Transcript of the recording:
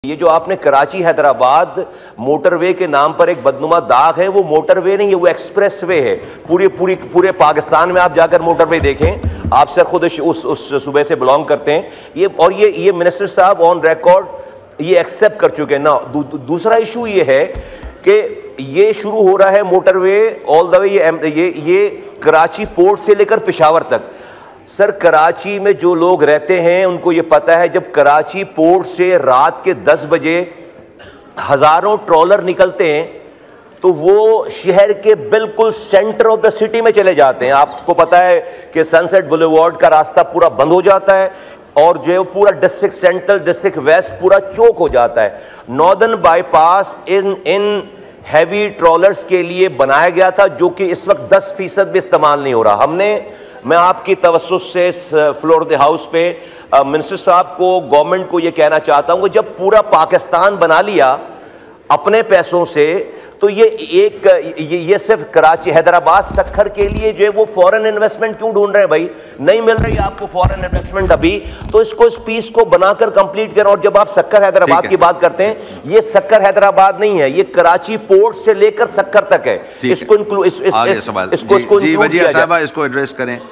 ये जो आपने कराची हैदराबाद मोटरवे के नाम पर एक बदनुमा दाग है, वो मोटरवे नहीं है, वो एक्सप्रेस वे है। पूरे पाकिस्तान में आप जाकर मोटरवे देखें, आप सर खुद उस सूबे से बिलोंग करते हैं। ये मिनिस्टर साहब ऑन रिकॉर्ड ये एक्सेप्ट कर चुके हैं ना। दूसरा इशू ये है कि ये शुरू हो रहा है मोटरवे ऑल द वे, ये कराची पोर्ट से लेकर पेशावर तक। सर कराची में जो लोग रहते हैं उनको ये पता है, जब कराची पोर्ट से रात के 10 बजे हजारों ट्रॉलर निकलते हैं तो वो शहर के बिल्कुल सेंटर ऑफ द सिटी में चले जाते हैं। आपको पता है कि सनसेट बुलेवार्ड का रास्ता पूरा बंद हो जाता है और जो पूरा डिस्ट्रिक्ट सेंट्रल, डिस्ट्रिक्ट वेस्ट पूरा चौक हो जाता है। Northern bypass in heavy trollers के लिए बनाया गया था, जो कि इस वक्त 10% भी इस्तेमाल नहीं हो रहा। मैं आपकी तवस्सुस से इस फ्लोर द हाउस पे मिनिस्टर साहब को, गवर्नमेंट को ये कहना चाहता हूं कि जब पूरा पाकिस्तान बना लिया अपने पैसों से, तो ये सिर्फ कराची हैदराबाद सक्खर के लिए जो है वो फॉरेन इन्वेस्टमेंट क्यों ढूंढ रहे हैं भाई? नहीं मिल रही आपको फॉरेन इन्वेस्टमेंट अभी, तो इसको इस पीस को बनाकर कंप्लीट करें। और जब आप सक्खर हैदराबाद की बात करते हैं, ये सक्खर हैदराबाद नहीं है, ये कराची पोर्ट से लेकर सक्खर तक है। इसको एड्रेस करें।